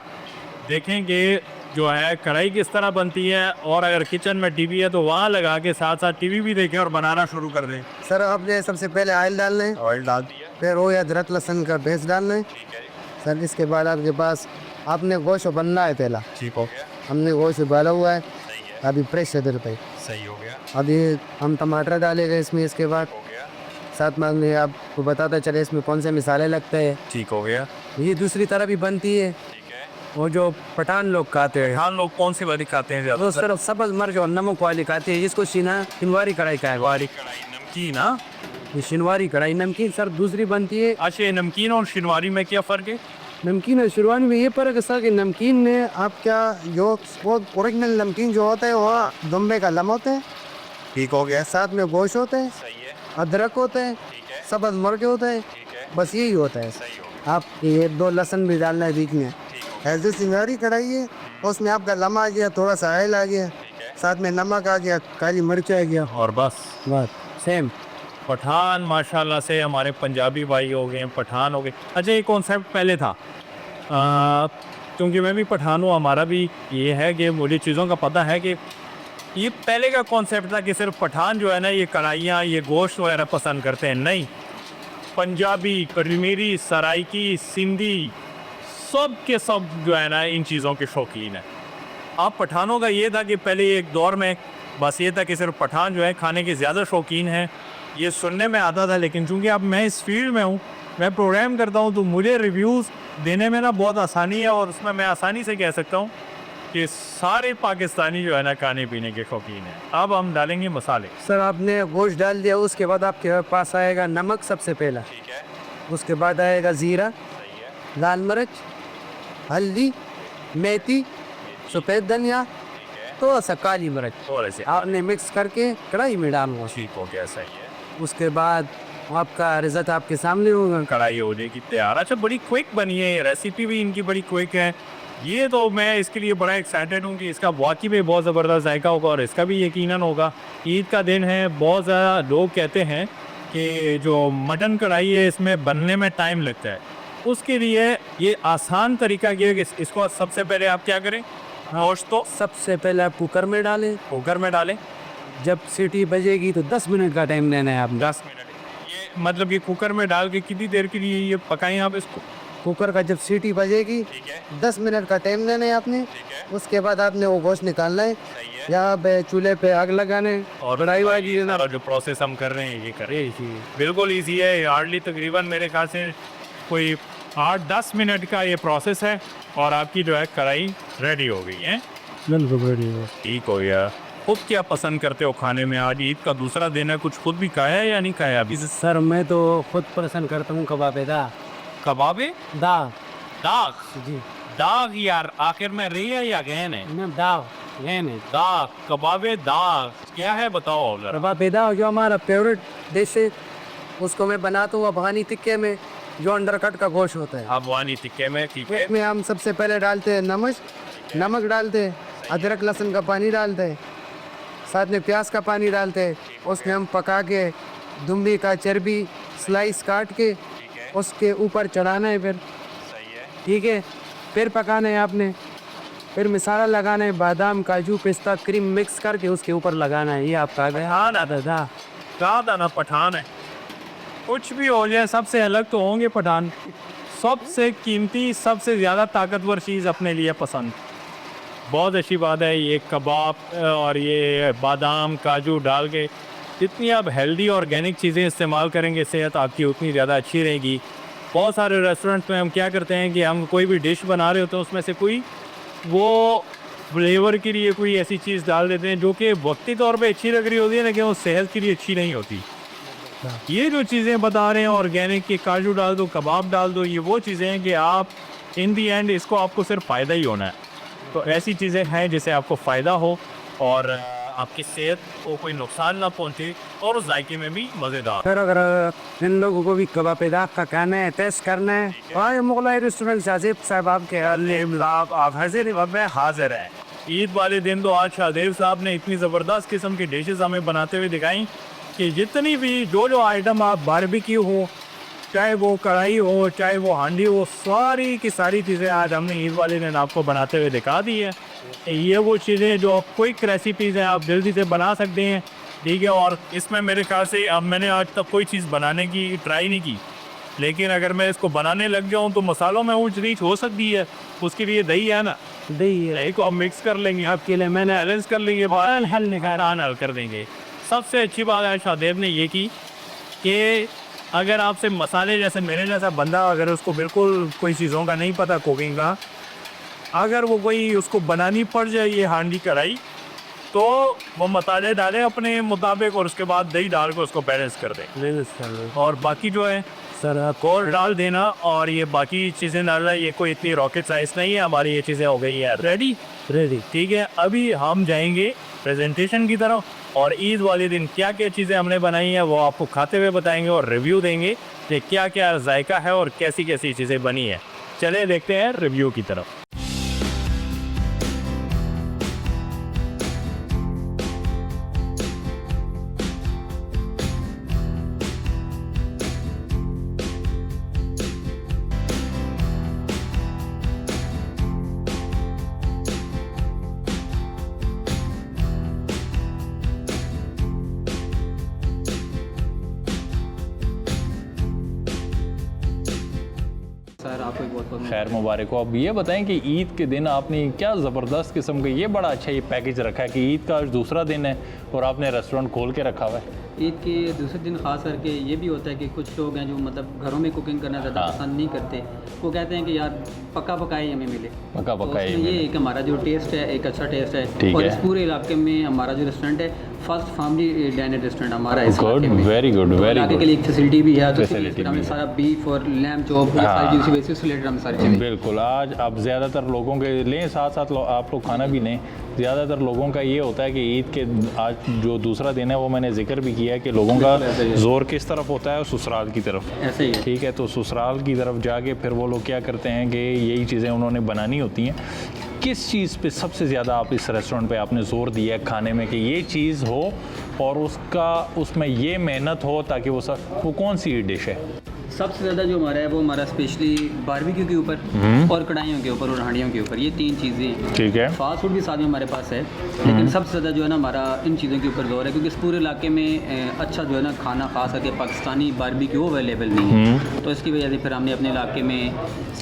देखेंगे जो है कढ़ाई किस तरह बनती है, और अगर किचन में टीवी है तो वहाँ लगा के साथ साथ टीवी भी देखें और बनाना शुरू कर दें। सर आपने सबसे पहले ऑयल डालना है, ऑयल डाल दिया, फिर वो अदरक लहसुन का पेस्ट डालना है। ठीक है, सर इसके बाद आपके पास आपने गोश्त बनना है पहला। ठीक हो गया, हमने गोश्त उबाला हुआ है, सही है, अभी प्रेस इधर पे। सही हो गया, अभी हम टमाटर डालेंगे इसमें। इसके बाद हो गया, साथ में हमने आपको बताता चले इसमें कौन से मसाले लगते हैं। ठीक हो गया, ये दूसरी तरह भी बनती है, ठीक है, वो जो पठान लोग खाते हैं हाँ, लोग कौन सी वाली खाते हैं वो ज़्यादा? सिर्फ सब्ज मिर्च और नमक वाली खाते हैं, जिसको शिनवारी कढ़ाई का है। वाली कढ़ाई नमकीन, हाँ। ये शिनवारी कढ़ाई नमकीन सर दूसरी बनती है। अच्छा, ये नमकीन और शिनवारी में क्या फ़र्क है? नमकीन और शिनवारी में ये फ़र्क है सर कि नमकीन में आप क्या जो वो ओरिजिनल नमकीन जो होता है वो दुम्बे का लम होता है, ठीक हो गया। साथ में गोश्त होता है, सही है, अदरक होता है, ठीक है, सब्ज मिर्च होता है, ठीक है, बस यही होता है। सही हो, आप ये 2 लहसुन भी डालना है बीच में। ठीक हो, ऐसे सिंगारी कढ़ाई है, उसमें आपका लम आ गया, थोड़ा सा ऑयल आ गया, ठीक है। साथ में नमक आ गया, काली मिर्च आ गया, और बस बस सेम। पठान माशाल्लाह से हमारे पंजाबी भाई हो गए, पठान हो गए। अच्छा, ये कॉन्सेप्ट पहले था, क्योंकि मैं भी पठान हूँ, हमारा भी ये है कि मुझे चीज़ों का पता है कि ये पहले का कॉन्सेप्ट था कि सिर्फ पठान जो है ना ये कढ़ाइयाँ, ये गोश्त वगैरह पसंद करते हैं। नहीं, पंजाबी, कश्मीरी, सराइकी, सिंधी, सब के सब जो है ना इन चीज़ों के शौकीन हैं। आप पठानों का ये था कि पहले एक दौर में बस ये था कि सिर्फ पठान जो है खाने के ज़्यादा शौकीन हैं, ये सुनने में आता था। लेकिन चूंकि अब मैं इस फील्ड में हूँ, मैं प्रोग्राम करता हूँ, तो मुझे रिव्यूज़ देने में ना बहुत आसानी है और उसमें मैं आसानी से कह सकता हूँ कि सारे पाकिस्तानी जो है ना खाने पीने के शौकीन हैं। अब हम डालेंगे मसाले। सर आपने गोश्त डाल दिया, उसके बाद आपके पास आएगा नमक सबसे पहला, ठीक है, उसके बाद आएगा ज़ीरा, सही है, लाल मिर्च, हल्दी, मेथी, सफ़ेद धनिया, थोड़ा सा काली मिर्च, थोड़े से आपने मिक्स करके कढ़ाई में डालना। ठीक हो गया, सही है। उसके बाद आपका रिजल्ट आपके सामने होगा। कढ़ाई हो जाएगी तैयार। अच्छा, बड़ी क्विक बनी है, रेसिपी भी इनकी बड़ी क्विक है। ये तो मैं इसके लिए बड़ा एक्साइटेड हूँ कि इसका वाकई में बहुत ज़बरदस्त जायका होगा और इसका भी यकीनन होगा। ईद का दिन है, बहुत ज़्यादा लोग कहते हैं कि जो मटन कढ़ाई है इसमें बनने में टाइम लगता है, उसके लिए ये आसान तरीका ये है कि इसको सबसे पहले आप क्या करें, गोश्त तो सबसे पहले आप कुकर में डालें, कुकर में डालें। जब सीटी बजेगी तो 10 मिनट का टाइम लेना है आपने। 10 मिनट ये मतलब ये कुकर में डाल के कितनी देर के लिए ये पकाएं आप इसको? कुकर का जब सीटी बजेगी ठीक है, 10 मिनट का टाइम लेना है आपने। ठीक है, उसके बाद आपने वो गोश्त निकालना है, सही है। यहाँ पे चूल्हे पे आग लगाने और कढ़ाई वाली है ना, सारा जो प्रोसेस हम कर रहे हैं ये करें, बिल्कुल इजी है। हार्डली तकरीबन मेरे ख्याल से कोई 8-10 मिनट का ये प्रोसेस है और आपकी जो है कढ़ाई रेडी हो गई है। ठीक हो गया। खुद क्या पसंद करते हो खाने में? आज ईद का दूसरा दिन है, कुछ खुद भी खाया है या नहीं खाया अभी? सर मैं तो खुद पसंद करता हूँ कबाब दाग। कबाबे दाग दाग जी, दाग यार, आखिर में रे है या गहन है? ना दाग ये नहीं, दाग, कबाबे दाग क्या है बताओ जरा। कबाब दाग जो हमारा फेवरेट डिश है, उसको मैं बनाता हूँ अफगानी टिक्के में, जो अंडरकट का गोश्त होता है। अफगानी टिक्के में, ठीक है। इसमें हम सबसे पहले डालते हैं नमक डालते हैं, अदरक लहसुन का पानी डालते हैं, साथ में प्याज का पानी डालते हैं। उसमें हम पका के दुम्बी का चर्बी स्लाइस काट के उसके ऊपर चढ़ाना है, फिर सही है, ठीक है, फिर पकाना है आपने, फिर मसाला लगाना है, बादाम काजू पिस्ता क्रीम मिक्स करके उसके ऊपर लगाना है। ये आपका आ गया हाँ ना दादा। दादा ना पठान है। कुछ भी हो जाए सबसे अलग तो होंगे पठान। सबसे कीमती, सबसे ज़्यादा ताकतवर चीज़ अपने लिए पसंद। बहुत अच्छी बात है ये कबाब और ये बादाम काजू डाल के जितनी आप हेल्दी ऑर्गेनिक चीज़ें इस्तेमाल करेंगे सेहत आपकी उतनी ज़्यादा अच्छी रहेगी। बहुत सारे रेस्टोरेंट में हम क्या करते हैं कि हम कोई भी डिश बना रहे होते हैं उसमें से कोई वो फ्लेवर के लिए कोई ऐसी चीज़ डाल देते हैं जो कि वक्ती तौर पे अच्छी लग रही होती है, लेकिन वो सेहत के लिए अच्छी नहीं होती। ये जो चीज़ें बता रहे हैं ऑर्गेनिक के, काजू डाल दो, कबाब डाल दो, ये वो चीज़ें हैं कि आप इन दी एंड इसको आपको सिर्फ फ़ायदा ही होना है। तो ऐसी चीज़ें हैं जिससे आपको फ़ायदा हो और आपकी सेहत को कोई नुकसान ना पहुंचे और उस जायके में भी मज़ेदार। फिर अगर इन लोगों को भी कबाब दाग का खाना है, टेस्ट करना है, और मुगलाई रेस्टोरेंट शाहजेब साहब आपके आप हाजिर हैं। ईद वाले दिन तो आज शाहजेब साहब ने इतनी ज़बरदस्त किस्म की डिशेस हमें बनाते हुए दिखाई कि जितनी भी जो आइटम आप बारबेक्यू हो, चाहे वो कढ़ाई हो, चाहे वो हांडी हो, सारी की सारी चीज़ें आज हमने ईद वाले दिन आपको बनाते हुए दिखा दी है। ये वो चीज़ें जो क्विक रेसिपीज़ हैं, आप जल्दी से बना सकते हैं, ठीक है। और इसमें मेरे ख्याल से अब मैंने आज तक कोई चीज़ बनाने की ट्राई नहीं की, लेकिन अगर मैं इसको बनाने लग जाऊँ तो मसालों में ऊँच नीच हो सकती है। उसके लिए दही है ना, दही को हम मिक्स कर लेंगे आपके लिए, मैंने अरेंज कर लेंगे, हल निकाल हल कर देंगे। सबसे अच्छी बात है शाहजेब ने ये की कि अगर आपसे मसाले जैसे मेरे जैसा बंदा अगर उसको बिल्कुल कोई चीज़ों का नहीं पता कुकिंग का, अगर वो कोई उसको बनानी पड़ जाए ये हांडी कढ़ाई, तो वो मसाले डालें अपने मुताबिक और उसके बाद दही डाल कर उसको बैलेंस कर दें। और बाकी जो है सर आप कोर डाल देना और ये बाकी चीज़ें डालना, ये कोई इतनी रॉकेट साइंस नहीं है। हमारी ये चीज़ें हो गई है रेडी। ठीक है, अभी हम जाएंगे प्रेजेंटेशन की तरफ और ईद वाले दिन क्या क्या चीज़ें हमने बनाई हैं वो आपको खाते हुए बताएंगे और रिव्यू देंगे कि क्या क्या जायका है और कैसी कैसी चीज़ें बनी है। चले देखते हैं रिव्यू की तरफ। सर आपको भी बहुत बहुत खैर मुबारक हो। अब ये बताएं कि ईद के दिन आपने क्या ज़बरदस्त किस्म का ये बड़ा अच्छा ये पैकेज रखा है कि ईद का आज दूसरा दिन है और आपने रेस्टोरेंट खोल के रखा हुआ है। ईद के दूसरे दिन खास करके ये भी होता है कि कुछ लोग हैं जो मतलब घरों में कुकिंग करना ज़्यादा हाँ। पसंद नहीं करते। वो कहते हैं कि यार पका पकाए हमें मिले। पका तो पकाए उसमें ये है कि हमारा जो टेस्ट है एक अच्छा टेस्ट है। ठीक और है। इस पूरे इलाके में हमारा जो रेस्टोरेंट है फर्स्ट फैमिली डाइनर रेस्टोरेंट हमारा है इस गुड, इलाके में। वेरी गुड, तो वेरी इलाके गुड। के लिए एक फैसिलिटी भी है, तो Facility फिर हमने भी है। सारा बीफ और लैम्ब चॉप ये हाँ। सारी चीज़ें बेसिस रिलेटेड हम सारी चीज़ें। बिल्कुल, आज अब ज़्यादातर लोगों के लें साथ साथ आप लोग खाना भी लें। ज़्यादातर लोगों का ये होता है कि ईद के आज जो दूसरा दिन है वो मैंने जिक्र भी किया है कि लोगों का ऐसे ही है। जोर किस तरफ होता है, ससुराल की तरफ। ऐसे ही है। ठीक है, तो ससुराल की तरफ जाके फिर वो लोग क्या करते हैं कि यही चीज़ें उन्होंने बनानी होती हैं। किस चीज़ पे सबसे ज़्यादा आप इस रेस्टोरेंट पे आपने ज़ोर दिया है खाने में कि ये चीज़ हो और उसमें ये मेहनत हो ताकि वो कौन सी डिश है? सबसे ज़्यादा जो हमारा है वो हमारा स्पेशली बारबेक्यू के ऊपर और कढ़ाइयों के ऊपर और हांडियों के ऊपर, ये तीन चीज़ें हैं। ठीक है। फास्ट फूड भी साथ में हमारे पास है, लेकिन सबसे ज़्यादा जो है ना हमारा इन चीज़ों के ऊपर जोर है क्योंकि इस पूरे इलाके में अच्छा जो है ना खाना खास करके पाकिस्तानी बारबेक्यू अवेलेबल नहीं है। तो इसकी वजह से फिर हमने अपने इलाके में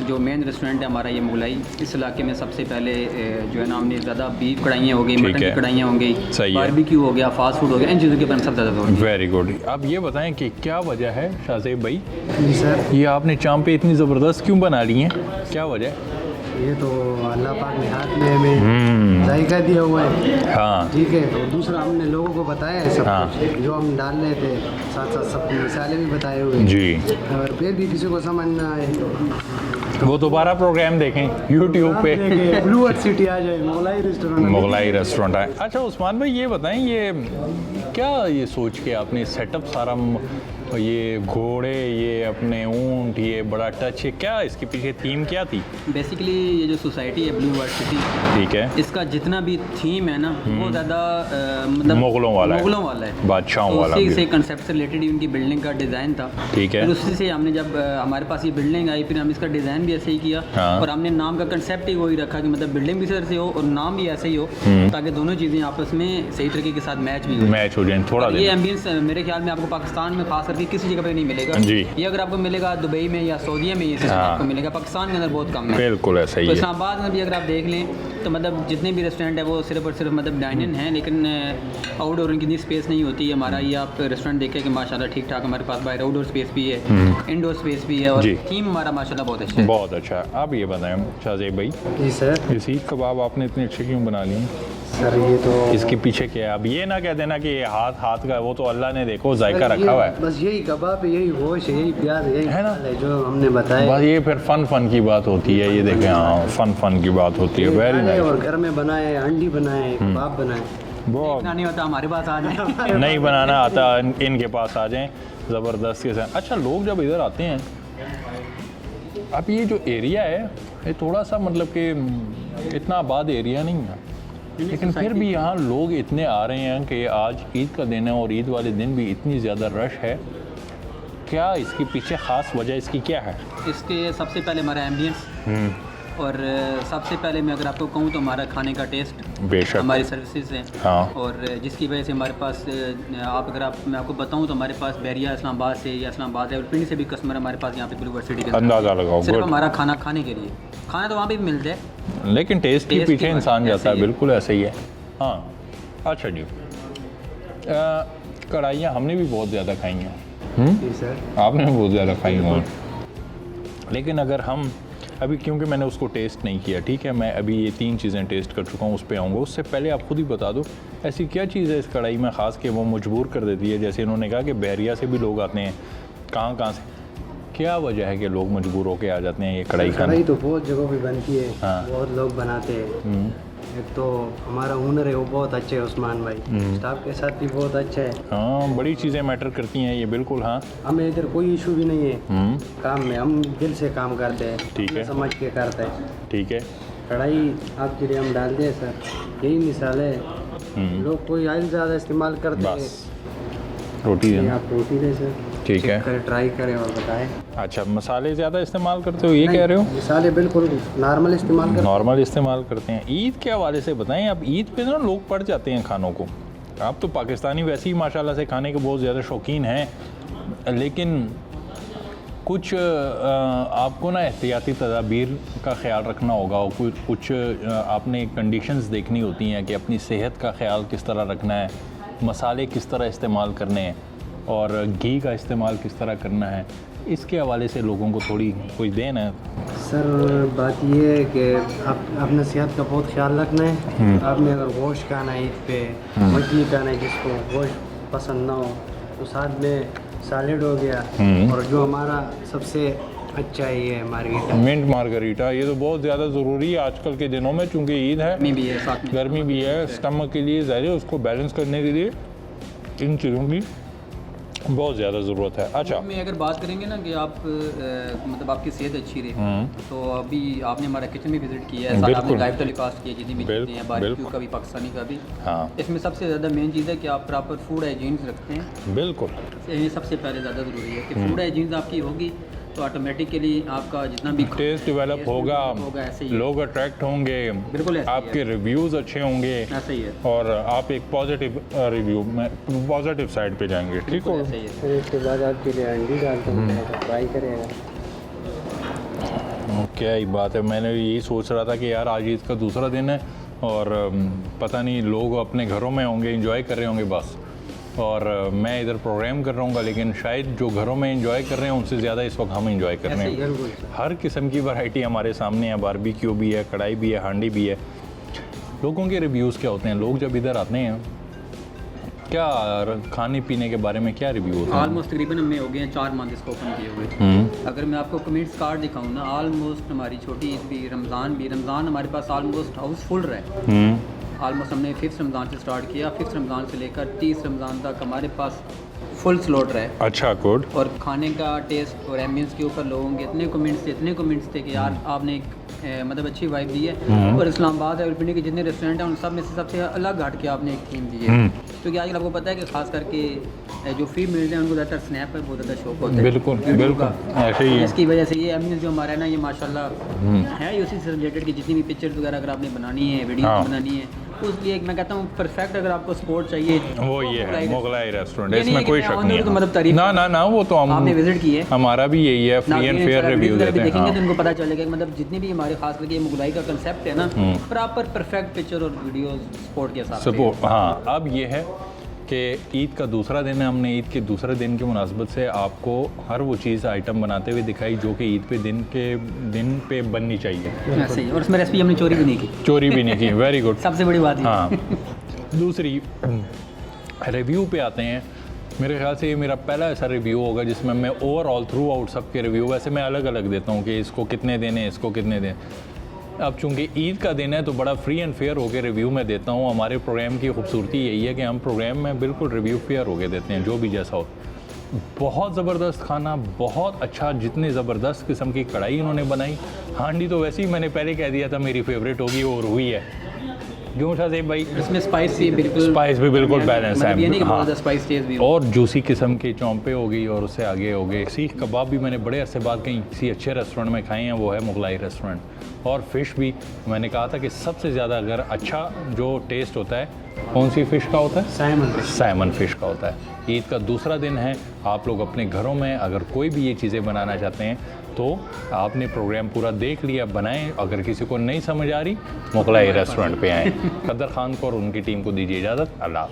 जो मेन रेस्टोरेंट है हमारा ये मुगलाई, इस इलाके में सबसे पहले जो है ना हमने ज़्यादा बीफ कढ़ाइयाँ हो गई, ठीक मटन है। की कढ़ाइयाँ हो गई, सही है। बारबेक्यू हो गया, फास्ट फूड हो गया, इन चीज़ों के ऊपर हम सबसे ज़्यादा जोर है। Very good. अब ये बताएं कि क्या वजह है शाहज़ेब भाई, जी सर, ये आपने चांपे इतनी ज़बरदस्त क्यों बना ली हैं? क्या वजह है? ये तो अल्लाह पाक ने हाथ में हमें जायका दिया हुआ है। हाँ ठीक है, तो दूसरा हमने लोगों को बताया है सब हाँ। कुछ जो हम डाल रहे थे, साथ साथ सब मिसाले भी बताए हुए हैं। जी, और फिर भी किसी को समझ ना आए वो दोबारा प्रोग्राम देखें यूट्यूब पे। ब्लू अर्थ सिटी आ जाए, मुगलाई रेस्टोरेंट। मुगलाई रेस्टोरेंट है। अच्छा उस्मान भाई ये बताएं, ये क्या ये सोच के आपने सेटअप सारा ये घोड़े, ये अपने ऊंट, ये बड़ा टच, ये क्या इसके पीछे थीम क्या थी? बेसिकली ये जो सोसाइटी है ब्लू वर्ल्ड सिटी, ठीक है, इसका जितना भी थीम है ना वो ज़्यादा मतलब मुगलों वाला है, बादशाहों तो वाला उसी भी। से कंसेप्ट से रिलेटेड ही उनकी बिल्डिंग का डिज़ाइन था। ठीक है। फिर उसी से हमने जब हमारे पास ये बिल्डिंग आई फिर हम इसका डिज़ाइन भी ऐसे ही किया हाँ। और हमने नाम का कंसेप्ट ही वही रखा कि मतलब बिल्डिंग भी इस तरह से हो और नाम भी ऐसे ही हो ताकि दोनों चीज़ें आपस में सही तरीके के साथ मैच भी हो। मैच हो जाए थोड़ा ये दिन। एम्बियंस मेरे ख्याल में आपको पाकिस्तान में खास करके किसी जगह पे नहीं मिलेगा। जी। ये अगर आपको मिलेगा दुबई में या सऊदीया में ये सिस्टम हाँ। आपको मिलेगा, पाकिस्तान के अंदर बहुत कम है। बिल्कुल ऐसा ही तो है। इस्लामाबाद में भी अगर आप देख लें तो मतलब जितने भी रेस्टोरेंट है वो सिर्फ और सिर्फ मतलब डाइन इन है, लेकिन आउटडोर उनकी इतनी स्पेस नहीं होती है। हमारा ये आप रेस्टोरेंट देखें कि माशाल्लाह ठीक ठाक हमारे पास बाहर आउटडोर स्पेस भी है, इंडोर स्पेस भी है और जी। थीम हमारा माशाल्लाह बहुत अच्छा है। बहुत अच्छा। अब ये बताएं शाहज़ेब भाई, जी सर। ये सीख कबाब आपने इतने अच्छे क्यों बना लिए? सर ये तो इसके पीछे क्या है? अब ये ना कह देना कि ये हाथ का, वो तो अल्लाह ने देखो जायका सर, रखा हुआ है। बस यही कबाब है, यही गोश्त है, यही प्याज है, यही है ना? दाल है जो हमने बताया। बस ये फिर फन की बात होती है। ये देखें, हाँ फन की बात होती है। वेरी खाने नाइस। और घर में बनाए, अंडी बनाए, कबाब बनाए। बहुत इतना नहीं होता हमारे पास आ जाए। नहीं बनाना आता, इनके पास आ जाएं ज़बरदस्त के साथ। अच्छा लोग जब इधर आते हैं, अब ये जो एरिया है ये थोड़ा सा मतलब कि इतना आबाद एरिया नहीं है, लेकिन फिर भी यहाँ लोग इतने आ रहे हैं कि आज ईद का दिन है और ईद वाले दिन भी इतनी ज़्यादा रश है। क्या इसके पीछे ख़ास वजह इसकी क्या है? इसके सबसे पहले हमारा एम्बियंस और सबसे पहले मैं अगर आपको कहूँ तो हमारा खाने का टेस्ट, बेशक। हमारी सर्विसेज हैं हाँ। और जिसकी वजह से हमारे पास मैं आपको बताऊँ तो हमारे पास बैरिया इस्लामाबाद से या इस्लामाबाद है और पिंडी से भी कस्टमर हमारे पास यहाँ पे ब्लू वर्ल्ड सिटी के अंदर अंदाज़ा लगाओ। सिर्फ गुड। हमारा खाना खाने के लिए, खाना तो वहाँ पे भी मिलता है लेकिन टेस्ट के टेस्ट पीछे की इंसान बात जाता है। ऐसे ही है। बिल्कुल ऐसे ही है। हाँ अच्छा जी, कढ़ाइयाँ हमने भी बहुत ज़्यादा खाई हैं। जी सर। आपने भी बहुत ज़्यादा खाई हैं, लेकिन अगर हम अभी क्योंकि मैंने उसको टेस्ट नहीं किया, ठीक है, मैं अभी ये 3 चीज़ें टेस्ट कर चुका हूँ, उस पे आऊँगा। उससे पहले आप खुद ही बता दो ऐसी क्या चीज़ है इस कढ़ाई में ख़ास कि वो मजबूर कर देती है? जैसे इन्होंने कहा कि बहरिया से भी लोग आते हैं, कहाँ से, क्या वजह है कि लोग मजबूर होकर आ जाते हैं ये कढ़ाई खाने? कढ़ाई तो बहुत जगहों पे बनती है, हाँ। बहुत लोग बनाते हैं। एक तो हमारा हुनर है वो बहुत अच्छे है उस्मान भाई, स्टाफ के साथ भी बहुत अच्छा है। हाँ, बड़ी चीज़ें मैटर करती हैं ये, बिल्कुल। हाँ, हमें इधर कोई इशू भी नहीं है काम में, हम दिल से काम करते हैं, ठीक है। समझ के करते हैं। ठीक है। कढ़ाई आपके लिए हम डालते हैं सर, यही मिसाल है। लोग कोई ऑयल ज़्यादा इस्तेमाल करते हैं। बस रोटी है ये ना? आप रोटी दे सर, ठीक है। करें, ट्राई करें और बताएं। अच्छा, मसाले ज़्यादा इस्तेमाल करते हो ये कह रहे हो? मिसाले बिल्कुल नॉर्मल इस्तेमाल करते नॉर्मल इस्तेमाल करते हैं। ईद के हवाले से बताएं, अब ईद पे ना लोग पड़ जाते हैं खानों को। आप तो पाकिस्तानी वैसे ही माशाल्लाह से खाने के बहुत ज़्यादा शौकीन हैं, लेकिन कुछ आपको ना एहतियाती तदाबीर का ख्याल रखना होगा और कुछ आपने कंडीशंस देखनी होती हैं कि अपनी सेहत का ख्याल किस तरह रखना है, मसाले किस तरह इस्तेमाल करने हैं और घी का इस्तेमाल किस तरह करना है। इसके हवाले से लोगों को थोड़ी कोई देन है। सर बात ये है कि आप अपने सेहत का बहुत ख्याल रखना है। आपने अगर गोश्त खाना है ईद पे, मछली खाना है, जिसको गोश्त पसंद ना हो तो साथ में सैलेड हो गया, और जो हमारा सबसे अच्छा है ये मार्गरीटा, मिंट मार्गरीटा, ये तो बहुत ज़्यादा ज़रूरी है आजकल के दिनों में, चूँकि ईद है, गर्मी भी है साथ में, गर्मी भी है, स्टमक के लिए ज़ाहिर है उसको बैलेंस करने के लिए इन चीज़ों की बहुत ज़्यादा ज़रूरत है। अच्छा, में अगर बात करेंगे ना कि आप मतलब आपकी सेहत अच्छी रहे, तो अभी आपने हमारा किचन भी विजिट किया है, साथ आपने लाइव टेलीकास्ट किया जितनी भी चीज़ें हैं, बारबेक्यू का भी, पाकिस्तानी का भी। हाँ, इसमें सबसे ज़्यादा मेन चीज़ है कि आप प्रॉपर फूड हाइजीन्स रखते हैं। बिल्कुल, ये सबसे पहले ज़्यादा ज़रूरी है कि फूड हाइजीन्स आपकी होगी तो ऑटोमेटिकली आपका जितना भी टेस्ट डेवलप होगा, ऐसे ही लोग अट्रैक्ट होंगे, बिल्कुल ऐसे ही आपके रिव्यूज़ अच्छे होंगे ऐसा ही है, और आप एक पॉजिटिव रिव्यू में पॉजिटिव साइड पे जाएंगे। ठीक हो? ऐसा ही है। फिर इसके बाद आपके लिए अंडी डालते हैं, ट्राई करेगा। क्या ही बात है, मैंने यही सोच रहा था कि यार आज ईद का दूसरा दिन है और पता नहीं लोग अपने घरों में होंगे, एंजॉय कर रहे होंगे बस, और मैं इधर प्रोग्राम कर रहा हूँ, लेकिन शायद जो घरों में एंजॉय कर रहे हैं उनसे ज़्यादा इस वक्त हम एंजॉय कर रहे हैं। हर किस्म की वैरायटी हमारे सामने है, बारबेक्यू भी है, कढ़ाई भी है, हांडी भी है। लोगों के रिव्यूज़ क्या होते हैं? लोग जब इधर आते हैं क्या खाने पीने के बारे में क्या रिव्यू होते हैं? ऑलमोस्ट तकरीबन हमें हो गए हैं 4 मंथ इसको ओपन किए हुए। अगर मैं आपको कमेंट्स कार्ड दिखाऊँ ना, ऑलमोस्ट हमारी छोटी ईद भी, रमज़ान हमारे पास ऑलमोस्ट हाउसफुल रहे। ऑलमोस्ट हमने 5th रमज़ान से स्टार्ट किया, 5th रमज़ान से लेकर 30 रमज़ान तक हमारे पास फुल स्लॉट रहे। अच्छा, गुड। और खाने का टेस्ट और एम्बियंस के ऊपर लोगों के इतने कमेंट्स थे कि यार आपने एक मतलब अच्छी वाइब दी है। और इस्लामाबाद और पिंडी के जितने रेस्टोरेंट हैं उन सब में से सबसे अलग हट के आपने एक थीम दी है, क्योंकि आजकल आपको पता है कि खास करके जो फीमेल्स हैं उनको ज़्यादातर स्नैप पर बहुत ज़्यादा शौक होता है। बिल्कुल बिल्कुल ऐसे ही है। इसकी वजह से ये एम्बियंस जो हमारा है ना, ये माशाल्लाह है, उसी से रिलेटेड की जितनी भी पिक्चर्स वगैरह अगर आपने बनानी है, वीडियो बनानी है, तो उसलिए एक मैं कहता हूँ परफेक्ट अगर आपको सपोर्ट चाहिए वो ये है मुगलाई रेस्टोरेंट, ये नहीं इसमें है कि कोई मैं शक ऑन नहीं तो मतलब तारीफ है। ना वो तो आपने विजिट की है, हमारा भी यही है, फ्री एंड फेयर रिव्यू देते हैं। देखेंगे तो उनको पता चलेगा कि मतलब जितनी भी हमारे खास करके मुगलाई का कंसेप्ट है ना, प्रॉपर परफेक्ट पिक्चर और वीडियो सपोर्ट के साथ सपोर्ट। हाँ, अब ये है कि ईद का दूसरा दिन है, हमने ईद के दूसरे दिन की मुनासबत से आपको हर वो चीज़ आइटम बनाते हुए दिखाई जो कि ईद पे दिन पे बननी चाहिए। ऐसे ही, और उसमें रेसिपी हमने चोरी भी नहीं की। वेरी गुड, सबसे बड़ी बात हाँ। दूसरी रिव्यू पे आते हैं। मेरे ख्याल से ये मेरा पहला ऐसा रिव्यू होगा जिसमें मैं ओवरऑल थ्रू आउट सबके रिव्यू, वैसे मैं अलग अलग देता हूँ कि इसको कितने देने, इसको कितने दें। अब चूंकि ईद का दिन है तो बड़ा फ्री एंड फेयर होकर रिव्यू में देता हूँ। हमारे प्रोग्राम की खूबसूरती यही है कि हम प्रोग्राम में बिल्कुल रिव्यू फेयर होकर देते हैं, जो भी जैसा हो। बहुत ज़बरदस्त खाना, बहुत अच्छा, जितनी ज़बरदस्त किस्म की कढ़ाई उन्होंने बनाई। हांडी तो वैसे ही मैंने पहले कह दिया था मेरी फेवरेट होगी, और हुई है। क्यों शाहज़ेब भाई? इसमें स्पाइस भी बिल्कुल बैलेंस है, ये नहीं कि हाँ। बहुत स्पाइस तेज भी हो। और जूसी किस्म की चौंपे हो गई, और उससे आगे हो गए सीख कबाब भी। मैंने बड़े अरसे बाद कहीं किसी अच्छे रेस्टोरेंट में खाए हैं, वो है मुगलाई रेस्टोरेंट। और फ़िश भी मैंने कहा था कि सबसे ज़्यादा अगर अच्छा जो टेस्ट होता है कौन सी फ़िश का होता है? सैमन फ़िश का होता है। ईद का दूसरा दिन है, आप लोग अपने घरों में अगर कोई भी ये चीज़ें बनाना चाहते हैं तो आपने प्रोग्राम पूरा देख लिया, बनाएं। अगर किसी को नहीं समझ आ रही, मुगलाई रेस्टोरेंट पे आएँ। कदर खान को और उनकी टीम को दीजिए इजाज़त। अल्लाह।